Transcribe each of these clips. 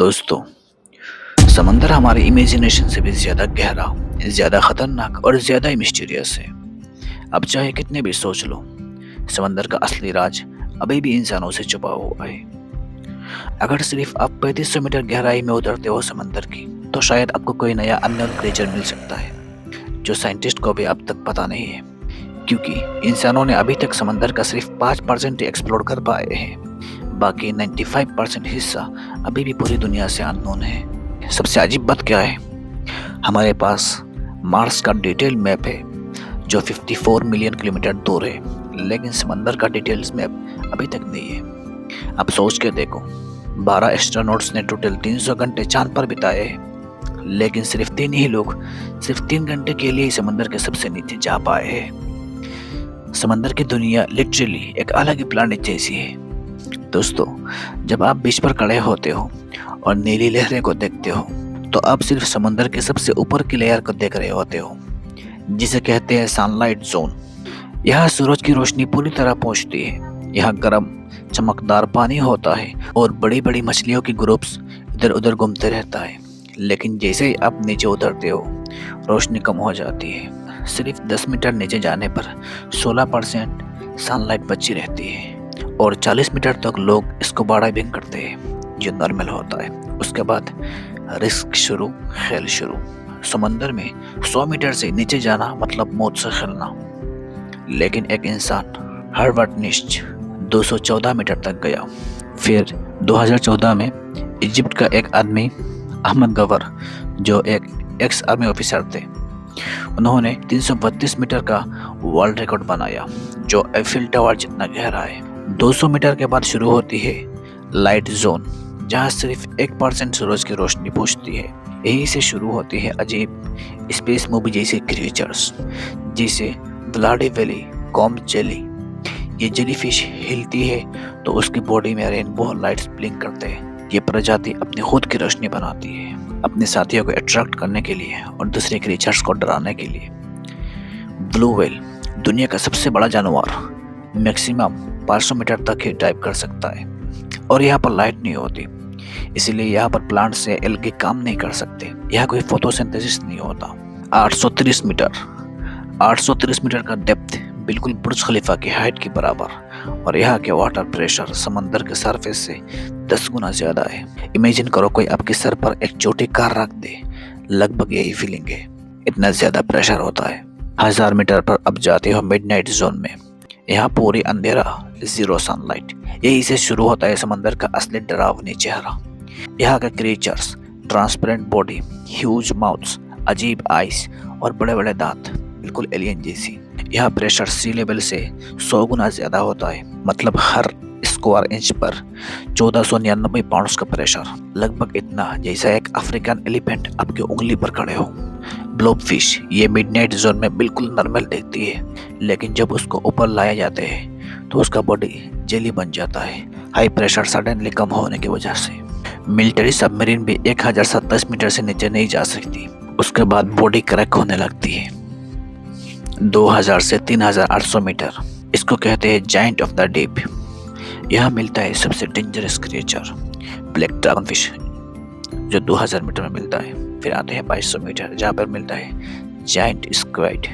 दोस्तों, समंदर हमारी इमेजिनेशन से भी ज़्यादा गहरा, ज़्यादा खतरनाक और ज़्यादा ही मिस्टीरियस है। अब चाहे कितने भी सोच लो, समंदर का असली राज अभी भी इंसानों से छुपा हुआ है। अगर सिर्फ आप 3500 मीटर गहराई में उतरते हो समंदर की, तो शायद आपको कोई नया अननोन क्रिएचर मिल सकता है, जो साइंटिस्ट को भी अब तक पता नहीं है। क्योंकि इंसानों ने अभी तक समंदर का सिर्फ 5% ही एक्सप्लोर कर पाए हैं। बाकी 95% हिस्सा अभी भी पूरी दुनिया से अननोन है। सबसे अजीब बात क्या है, हमारे पास मार्स का डिटेल मैप है जो 54 मिलियन किलोमीटर दूर है, लेकिन समंदर का डिटेल्स मैप अभी तक नहीं है। अब सोच के देखो, 12 एस्ट्रोनॉट्स ने टोटल 300 घंटे चांद पर बिताए हैं, लेकिन सिर्फ 3 ही लोग सिर्फ 3 घंटे के लिए ही समंदर के सबसे नीचे जा पाए हैं। समंदर की दुनिया लिटरली एक अलग ही प्लानिट जैसी है। दोस्तों, जब आप बीच पर खड़े होते हो और नीली लहरें को देखते हो, तो आप सिर्फ समंदर के सबसे ऊपर की लेयर को देख रहे होते हो, जिसे कहते हैं सनलाइट जोन। यहाँ सूरज की रोशनी पूरी तरह पहुँचती है। यहाँ गर्म चमकदार पानी होता है और बड़ी बड़ी मछलियों की ग्रुप्स इधर उधर घूमते रहता है। लेकिन जैसे ही आप नीचे उतरते हो, रोशनी कम हो जाती है। सिर्फ 10 मीटर नीचे जाने पर 16% सनलाइट बची रहती है और 40 मीटर तक लोग स्कूबा डाइविंग करते हैं, जो नॉर्मल होता है। उसके बाद रिस्क शुरू, खेल शुरू। समंदर में 100 मीटर से नीचे जाना मतलब मौत से खेलना। लेकिन एक इंसान, हर्बर्ट निश्च, 214 मीटर तक गया। फिर 2014 में इजिप्ट का एक आदमी, अहमद गवर, जो एक एक्स आर्मी ऑफिसर थे, उन्होंने 332 मीटर का वर्ल्ड रिकॉर्ड बनाया, जो एफिल टावर जितना गहरा है। 200 मीटर के बाद शुरू होती है लाइट जोन, जहाँ सिर्फ 1% सूरज की रोशनी पहुँचती है। यहीं से शुरू होती है अजीब स्पेस मूवी जैसे क्रिएचर्स, जिसे ब्लाडी वैली कॉम जेली। ये जेलीफिश हिलती है तो उसकी बॉडी में रेनबो लाइट्स ब्लिंक करते हैं। ये प्रजाति अपनी खुद की रोशनी बनाती है, अपने साथियों को अट्रैक्ट करने के लिए और दूसरे क्रिएचर्स को डराने के लिए। ब्लू व्हेल, दुनिया का सबसे बड़ा जानवर, मैक्सिमम 500 मीटर तक ही डाइव कर सकता है। और यहाँ पर लाइट नहीं होती, इसीलिए यहाँ पर प्लांट से एल्गे काम नहीं कर सकते। यहाँ कोई फोटोसिंथेसिस नहीं होता। 830 मीटर 830 मीटर का डेप्थ, बिल्कुल बुर्ज खलीफा की हाइट के बराबर। और यहाँ के वाटर प्रेशर समंदर के सरफेस से 10 गुना ज्यादा है। इमेजिन करो कोई आपके सर पर एक छोटी कार रख दे, लगभग यही फीलिंग है, इतना ज्यादा प्रेशर होता है। 1000 मीटर पर अब जाते हो मिडनाइट जोन में। यहाँ पूरी अंधेरा, जीरो सनलाइट। यही से शुरू होता है समंदर का असली डरावनी चेहरा। यहाँ के creatures, transparent body, huge mouths, अजीब आइस और बड़े बड़े दांत, बिल्कुल एलियन जैसी। यहाँ प्रेशर सी लेवल से 100 गुना ज्यादा होता है, मतलब हर स्क्वायर इंच पर 1499 पाउंड्स का प्रेशर, लगभग इतना जैसा एक अफ्रीकन एलिफेंट आपकी उंगली पर खड़े हो। ब्लॉबफिश, ये मिडनाइट जोन में बिल्कुल नॉर्मल दिखती है, लेकिन जब उसको ऊपर लाया जाते हैं तो उसका बॉडी जेली बन जाता है, हाई प्रेशर सडनली कम होने की वजह से। मिलिट्री सबमरीन भी 1027 मीटर से नीचे नहीं जा सकती, उसके बाद बॉडी क्रैक होने लगती है। 2000 से 3800 मीटर, इसको कहते हैं जायंट ऑफ द डीप। यहाँ मिलता है सबसे dangerous creature, black dragon fish, जो 2000 मीटर में मिलता है। फिर आते हैं 2200 मीटर, जहाँ पर मिलता है जायंट स्क्वाइड,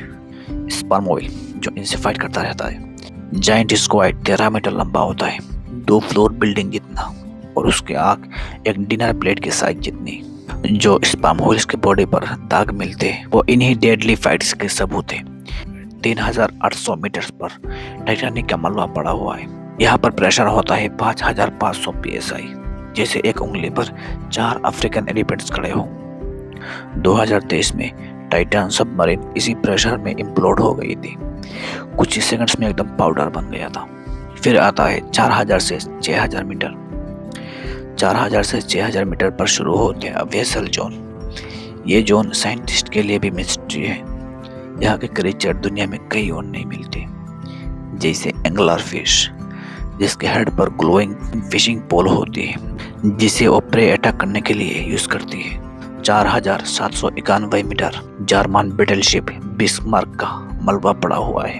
स्पर्म ऑयल, जो इनसे फाइट करता रहता है। जायंट स्क्वाइड 13 मीटर लंबा होता है, 2 फ्लोर बिल्डिंग जितना, और उसके आँख एक डिनर प्लेट के साइज जितनी। जो स्पर्म ऑयल्स के बॉडी पर दाग मिलते हैं, वो इन्हीं डेडली फाइट्स के सबूत हैं। 3800 मीटर पर टाइटैनिक का मलबा पड़ा हुआ है। यहाँ पर प्रेशर होता है 5500 psi, जैसे एक उंगली पर 4 अफ्रीकन एलिफेंट्स खड़े हो। 2023 में टाइटन सबमरीन इसी प्रेशर में इम्प्लोड हो गई थी, कुछ ही सेकंड्स में एकदम पाउडर बन गया था। फिर आता है 4000 से 6000 मीटर। 4000 से 6000 मीटर पर शुरू होते हैं वेसल जोन। ये जोन साइंटिस्ट के लिए भी मिस्ट्री है। यहाँ के क्रिएचर दुनिया में कहीं और नहीं मिलते, जैसे एंगलर फिश, जिसके हेड पर ग्लोइंग फिशिंग पोल होती है, जिसे वो प्रे अटैक करने के लिए यूज करती है। 4791 मीटर, जर्मन बैटलशिप बिस्मार्क का मलबा पड़ा हुआ है।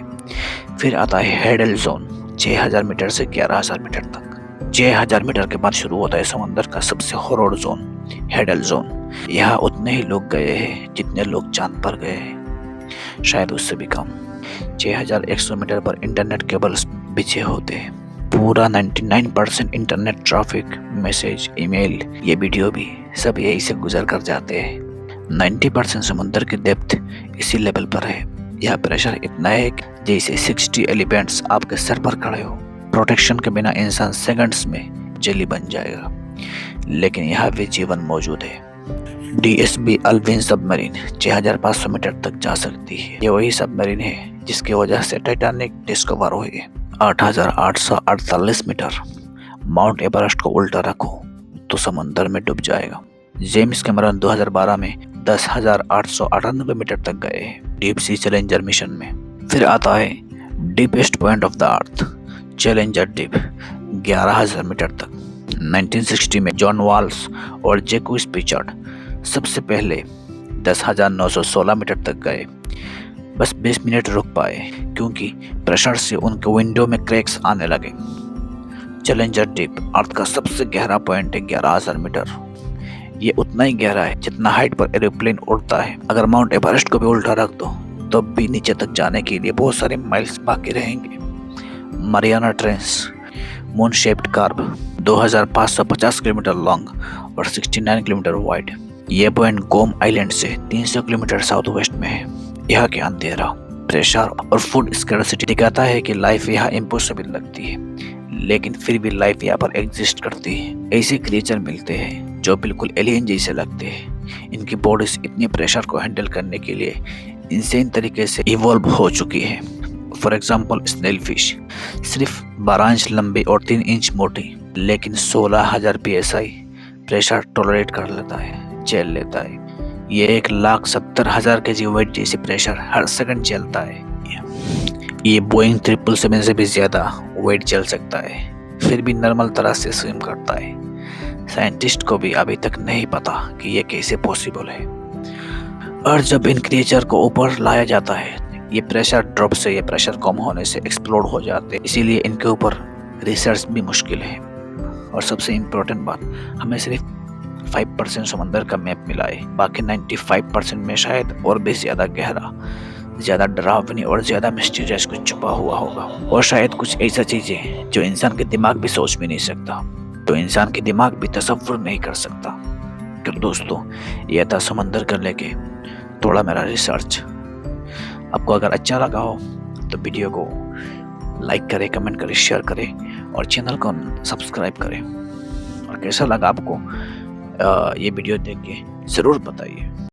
फिर आता है हेडल जोन, 6000 मीटर से 11000 मीटर तक। 6000 मीटर के बाद शुरू होता है समंदर का सबसे हॉरर जोन, हेडल जोन। यहाँ उतने ही लोग गए हैं जितने लोग चांद पर गए हैं, शायद उससे भी कम। 6100 मीटर पर इंटरनेट केबल्स बिछे होते हैं। पूरा 99% इंटरनेट ट्रैफिक, मैसेज, ईमेल, ये वीडियो भी सब यही से गुजर कर जाते हैं। 90% समुद्र की डेप्थ इसी लेवल पर है। यह प्रेशर इतना है कि जैसे 60 एलिफेंट्स आपके सर पर खड़े हो। प्रोटेक्शन के बिना इंसान सेकंड्स में जेली बन जाएगा, लेकिन यहाँ भी जीवन मौजूद है। DSB अल्विन सबमरीन 6500 मीटर तक जा सकती है। ये वही सबमरीन है जिसकी वजह से टाइटैनिक डिस्कवर हुई है। 8848 मीटर। माउंट एवरेस्ट को उल्टा रखो तो समंदर में डूब जाएगा। जेम्स कैमरन 2012 में 10,898 मीटर तक गए हैं डीप सी चैलेंजर मिशन में। फिर आता है deepest point of the earth, Challenger Deep, 11,000 metre तक। 1960 में जॉन वाल्स और जैक्विस पिचार्ड सबसे पहले 10,916 मीटर तक गए। बस 20 मिनट रुक पाए क्योंकि प्रेशर से उनके विंडो में क्रैक्स आने लगे। चैलेंजर डीप अर्थ का सबसे गहरा पॉइंट है, 11,000 मीटर। ये उतना ही गहरा है जितना हाइट पर एरोप्लेन उड़ता है। अगर माउंट एवरेस्ट को भी उल्टा रख दो तो भी नीचे तक जाने के लिए बहुत सारे माइल्स बाकी रहेंगे। Mariana trench, moon shaped curve, 2550 kilometre long और 69 किलोमीटर वाइड। ये पॉइंट गोम आइलैंड से 300 किलोमीटर साउथ वेस्ट में है। यहाँ के अंधेरा, प्रेशर और फूड स्कैर्सिटी दिखाता है कि लाइफ यहाँ इम्पॉसिबल लगती है, लेकिन फिर भी लाइफ यहाँ पर एग्जिस्ट करती है। ऐसे क्रिएचर मिलते हैं जो बिल्कुल एलियन जैसे लगते हैं। इनकी बॉडीज इतने प्रेशर को हैंडल करने के लिए इंसेन तरीके से इवॉल्व हो चुकी है। फॉर एग्जाम्पल स्नेल फिश, सिर्फ 12 इंच लंबी और 3 इंच मोटी, लेकिन 16,000 PSI प्रेशर टॉलरेट कर लेता है, झेल लेता है। ये 1,70,000 kg वेट जैसी प्रेशर हर सेकंड झेलता है। ये बोइंग 777 से भी ज्यादा वेट झेल सकता है, फिर भी नॉर्मल तरह से स्विम करता है। साइंटिस्ट को भी अभी तक नहीं पता कि ये कैसे पॉसिबल है। और जब इन क्रिएचर को ऊपर लाया जाता है, ये प्रेशर ड्रॉप से ये प्रेशर कम होने से एक्सप्लोड हो जाते हैं। इसीलिए इनके ऊपर रिसर्च भी मुश्किल है। और सबसे इम्पोर्टेंट बात, हमें सिर्फ 5% समंदर का मैप मिला है, बाकी 95% में शायद और भी ज्यादा गहरा, ज्यादा डरावनी और ज्यादा मिस्टीरियस कुछ छुपा हुआ होगा। और शायद कुछ ऐसा चीजें जो इंसान के दिमाग भी सोच भी नहीं सकता, तो इंसान के दिमाग भी तसव्वुर नहीं कर सकता। तो दोस्तों, यह था समंदर कर लेके थोड़ा मेरा रिसर्च। आपको अगर अच्छा लगा हो तो वीडियो को लाइक करें, कमेंट करें, शेयर करें और चैनल को सब्सक्राइब करें। और कैसा लगा आपको ये वीडियो देख के ज़रूर बताइए।